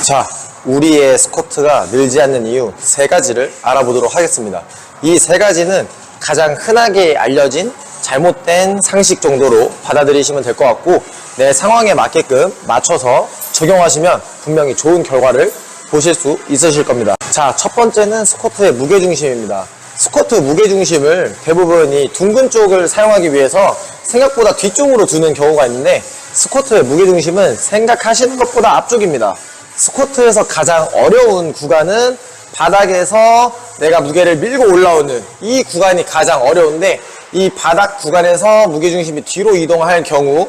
자, 우리의 스쿼트가 늘지 않는 이유 3가지를 알아보도록 하겠습니다. 이 3가지는 가장 흔하게 알려진 잘못된 상식 정도로 받아들이시면 될 것 같고, 내 상황에 맞게끔 맞춰서 적용하시면 분명히 좋은 결과를 보실 수 있으실 겁니다. 자, 첫 번째는 스쿼트의 무게중심입니다. 스쿼트 무게중심을 대부분 이 둥근 쪽을 사용하기 위해서 생각보다 뒤쪽으로 두는 경우가 있는데, 스쿼트의 무게중심은 생각하시는 것보다 앞쪽입니다. 스쿼트에서 가장 어려운 구간은 바닥에서 내가 무게를 밀고 올라오는 이 구간이 가장 어려운데, 이 바닥 구간에서 무게중심이 뒤로 이동할 경우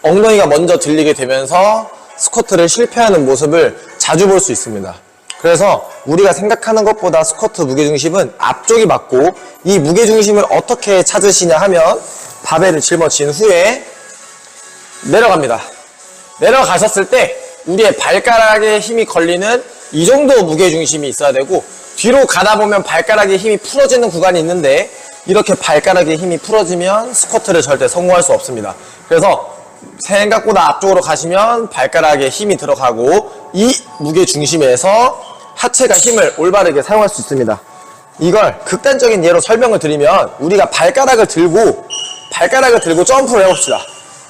엉덩이가 먼저 들리게 되면서 스쿼트를 실패하는 모습을 자주 볼 수 있습니다. 그래서 우리가 생각하는 것보다 스쿼트 무게중심은 앞쪽이 맞고, 이 무게중심을 어떻게 찾으시냐 하면 바벨을 짊어진 후에 내려갑니다. 내려가셨을 때 우리의 발가락에 힘이 걸리는 이 정도 무게중심이 있어야 되고, 뒤로 가다 보면 발가락에 힘이 풀어지는 구간이 있는데, 이렇게 발가락에 힘이 풀어지면 스쿼트를 절대 성공할 수 없습니다. 그래서 생각보다 앞쪽으로 가시면 발가락에 힘이 들어가고, 이 무게중심에서 하체가 힘을 올바르게 사용할 수 있습니다. 이걸 극단적인 예로 설명을 드리면, 우리가 발가락을 들고 점프를 해봅시다.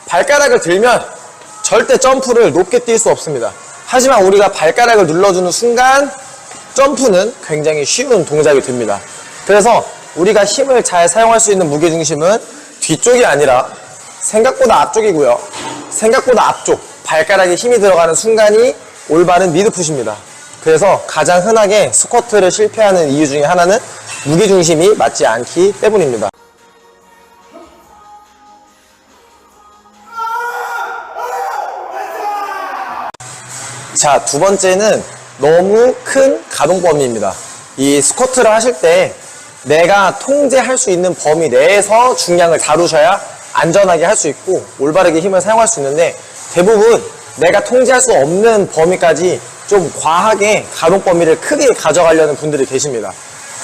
발가락을 들면 절대 점프를 높게 뛸 수 없습니다. 하지만 우리가 발가락을 눌러주는 순간 점프는 굉장히 쉬운 동작이 됩니다. 그래서 우리가 힘을 잘 사용할 수 있는 무게중심은 뒤쪽이 아니라 생각보다 앞쪽이고요. 생각보다 앞쪽, 발가락에 힘이 들어가는 순간이 올바른 미드풋입니다. 그래서 가장 흔하게 스쿼트를 실패하는 이유 중에 하나는 무게중심이 맞지 않기 때문입니다. 자, 두 번째는 너무 큰 가동 범위입니다. 이 스쿼트를 하실 때 내가 통제할 수 있는 범위 내에서 중량을 다루셔야 안전하게 할 수 있고 올바르게 힘을 사용할 수 있는데, 대부분 내가 통제할 수 없는 범위까지 좀 과하게 가동 범위를 크게 가져가려는 분들이 계십니다.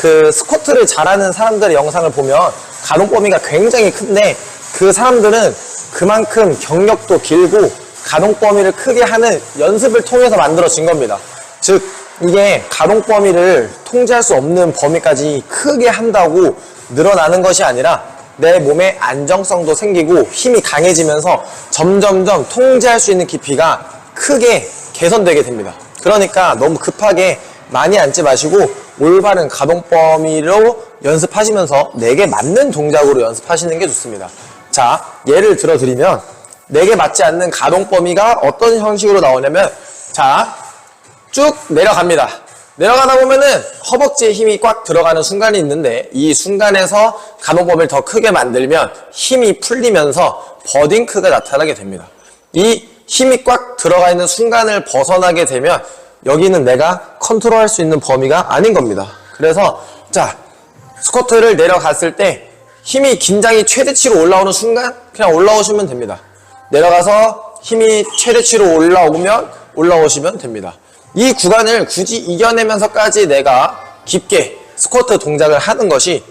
그 스쿼트를 잘하는 사람들의 영상을 보면 가동 범위가 굉장히 큰데, 그 사람들은 그만큼 경력도 길고 가동 범위를 크게 하는 연습을 통해서 만들어진 겁니다. 즉, 이게 가동 범위를 통제할 수 없는 범위까지 크게 한다고 늘어나는 것이 아니라 내 몸의 안정성도 생기고 힘이 강해지면서 점점점 통제할 수 있는 깊이가 크게 개선되게 됩니다. 그러니까 너무 급하게 많이 앉지 마시고 올바른 가동 범위로 연습하시면서 내게 맞는 동작으로 연습하시는 게 좋습니다. 자, 예를 들어 드리면 내게 맞지 않는 가동 범위가 어떤 형식으로 나오냐면, 자, 쭉 내려갑니다. 내려가다 보면은 허벅지에 힘이 꽉 들어가는 순간이 있는데, 이 순간에서 가동 범위를 더 크게 만들면 힘이 풀리면서 버딩크가 나타나게 됩니다. 이 힘이 꽉 들어가 있는 순간을 벗어나게 되면 여기는 내가 컨트롤할 수 있는 범위가 아닌 겁니다. 그래서 자, 스쿼트를 내려갔을 때 힘이 긴장이 최대치로 올라오는 순간 그냥 올라오시면 됩니다. 내려가서 힘이 최대치로 올라오시면 됩니다. 이 구간을 굳이 이겨내면서까지 내가 깊게 스쿼트 동작을 하는 것이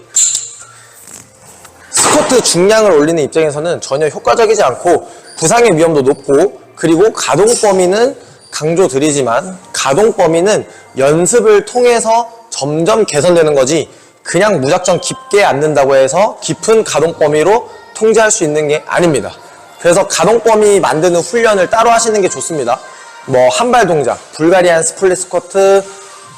스쿼트 중량을 올리는 입장에서는 전혀 효과적이지 않고 부상의 위험도 높고, 그리고 가동 범위는 강조드리지만 가동 범위는 연습을 통해서 점점 개선되는 거지, 그냥 무작정 깊게 앉는다고 해서 깊은 가동 범위로 통제할 수 있는 게 아닙니다. 그래서 가동 범위 만드는 훈련을 따로 하시는 게 좋습니다. 뭐 한발 동작, 불가리안 스플릿 스쿼트,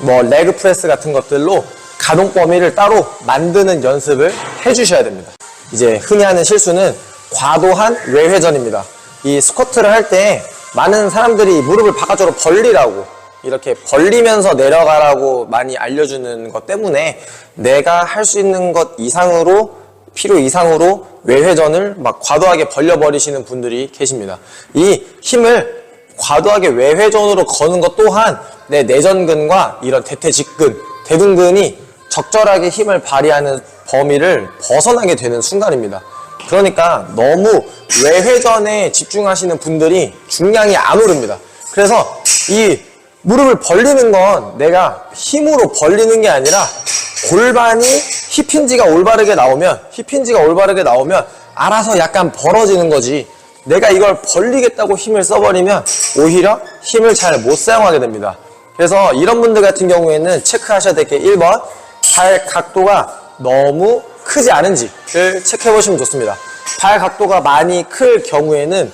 뭐 레그 프레스 같은 것들로 가동 범위를 따로 만드는 연습을 해주셔야 됩니다. 이제 흔히 하는 실수는 과도한 외회전입니다. 이 스쿼트를 할 때 많은 사람들이 무릎을 바깥쪽으로 벌리라고, 이렇게 벌리면서 내려가라고 많이 알려주는 것 때문에 내가 할 수 있는 것 이상으로, 필요 이상으로 외회전을 막 과도하게 벌려버리시는 분들이 계십니다. 이 힘을 과도하게 외회전으로 거는 것 또한 내 내전근과 이런 대퇴직근, 대둔근이 적절하게 힘을 발휘하는 범위를 벗어나게 되는 순간입니다. 그러니까 너무 외회전에 집중하시는 분들이 중량이 안 오릅니다. 그래서 이 무릎을 벌리는 건 내가 힘으로 벌리는 게 아니라 골반이 힙힌지가 올바르게 나오면 알아서 약간 벌어지는 거지, 내가 이걸 벌리겠다고 힘을 써버리면 오히려 힘을 잘 못 사용하게 됩니다. 그래서 이런 분들 같은 경우에는 체크하셔야 될 게 1번, 발 각도가 너무 크지 않은지를 체크해 보시면 좋습니다. 발 각도가 많이 클 경우에는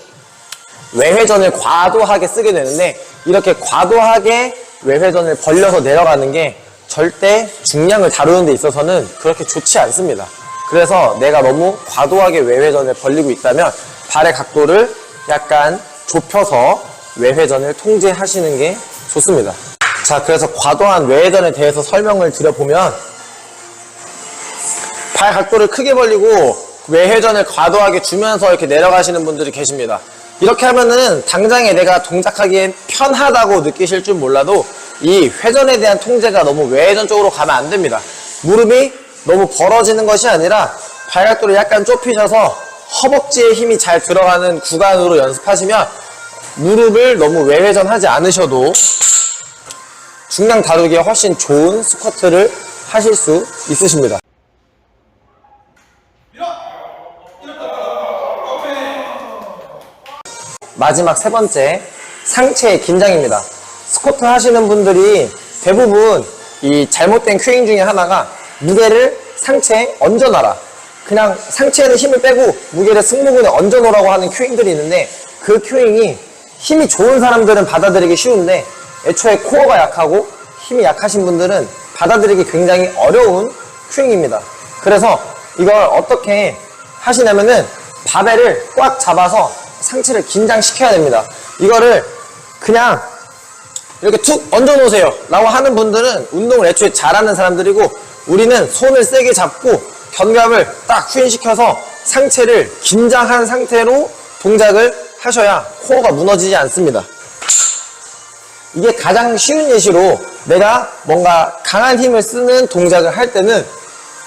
외회전을 과도하게 쓰게 되는데, 이렇게 과도하게 외회전을 벌려서 내려가는 게 절대 중량을 다루는 데 있어서는 그렇게 좋지 않습니다. 그래서 내가 너무 과도하게 외회전을 벌리고 있다면 발의 각도를 약간 좁혀서 외회전을 통제하시는 게 좋습니다. 자, 그래서 과도한 외회전에 대해서 설명을 드려보면, 발 각도를 크게 벌리고 외회전을 과도하게 주면서 이렇게 내려가시는 분들이 계십니다. 이렇게 하면은 당장에 내가 동작하기엔 편하다고 느끼실 줄 몰라도 이 회전에 대한 통제가 너무 외회전 쪽으로 가면 안 됩니다. 무릎이 너무 벌어지는 것이 아니라 발 각도를 약간 좁히셔서 허벅지에 힘이 잘 들어가는 구간으로 연습하시면 무릎을 너무 외회전하지 않으셔도 중량 다루기에 훨씬 좋은 스쿼트를 하실 수 있으십니다. 마지막 세 번째, 상체의 긴장입니다. 스쿼트 하시는 분들이 대부분 이 잘못된 큐잉 중에 하나가 무게를 상체에 얹어놔라. 그냥 상체에는 힘을 빼고 무게를 승모근에 얹어놓으라고 하는 큐잉들이 있는데, 그 큐잉이 힘이 좋은 사람들은 받아들이기 쉬운데 애초에 코어가 약하고 힘이 약하신 분들은 받아들이기 굉장히 어려운 큐잉입니다. 그래서 이걸 어떻게 하시냐면은 바벨을 꽉 잡아서 상체를 긴장시켜야 됩니다. 이거를 그냥 이렇게 툭 얹어 놓으세요 라고 하는 분들은 운동을 애초에 잘하는 사람들이고, 우리는 손을 세게 잡고 견갑을 딱 후인시켜서 상체를 긴장한 상태로 동작을 하셔야 코어가 무너지지 않습니다. 이게 가장 쉬운 예시로, 내가 뭔가 강한 힘을 쓰는 동작을 할 때는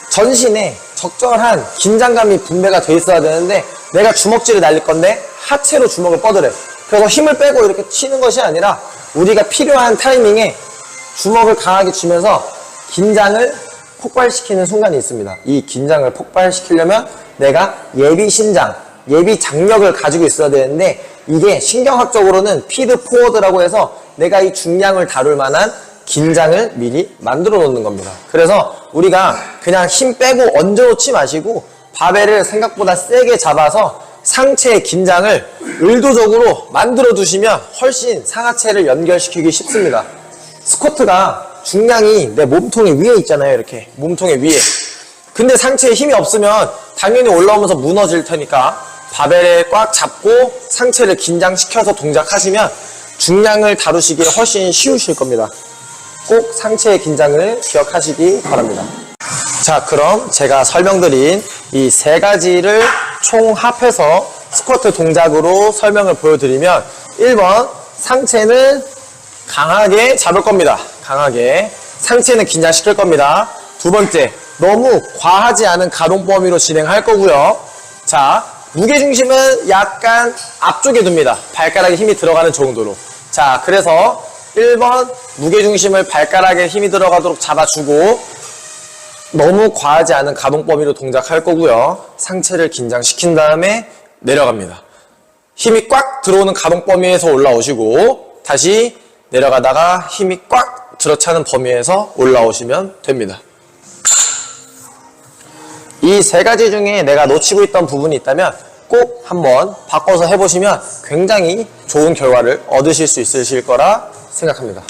전신에 적절한 긴장감이 분배가 돼 있어야 되는데, 내가 주먹질을 날릴 건데 하체로 주먹을 뻗으래. 그래서 힘을 빼고 이렇게 치는 것이 아니라 우리가 필요한 타이밍에 주먹을 강하게 쥐면서 긴장을 폭발시키는 순간이 있습니다. 이 긴장을 폭발시키려면 내가 예비 신장, 예비 장력을 가지고 있어야 되는데, 이게 신경학적으로는 피드 포워드라고 해서 내가 이 중량을 다룰 만한 긴장을 미리 만들어 놓는 겁니다. 그래서 우리가 그냥 힘 빼고 얹어 놓지 마시고 바벨을 생각보다 세게 잡아서 상체의 긴장을 의도적으로 만들어 두시면 훨씬 상하체를 연결시키기 쉽습니다. 스쿼트가 중량이 내 몸통에 위에 있잖아요. 이렇게 몸통에 위에. 근데 상체에 힘이 없으면 당연히 올라오면서 무너질 테니까 바벨에 꽉 잡고 상체를 긴장시켜서 동작하시면 중량을 다루시기에 훨씬 쉬우실 겁니다. 꼭 상체의 긴장을 기억하시기 바랍니다. 자, 그럼 제가 설명드린 이 세 가지를 총합해서 스쿼트 동작으로 설명을 보여드리면, 1번, 상체는 강하게 잡을 겁니다. 강하게. 상체는 긴장시킬 겁니다. 두 번째, 너무 과하지 않은 가동 범위로 진행할 거고요. 자, 무게중심은 약간 앞쪽에 둡니다. 발가락에 힘이 들어가는 정도로. 자, 그래서 1번 무게중심을 발가락에 힘이 들어가도록 잡아주고, 너무 과하지 않은 가동 범위로 동작할 거고요. 상체를 긴장시킨 다음에 내려갑니다. 힘이 꽉 들어오는 가동 범위에서 올라오시고, 다시 내려가다가 힘이 꽉 들어차는 범위에서 올라오시면 됩니다. 이 세 가지 중에 내가 놓치고 있던 부분이 있다면 꼭 한번 바꿔서 해보시면 굉장히 좋은 결과를 얻으실 수 있으실 거라 생각합니다.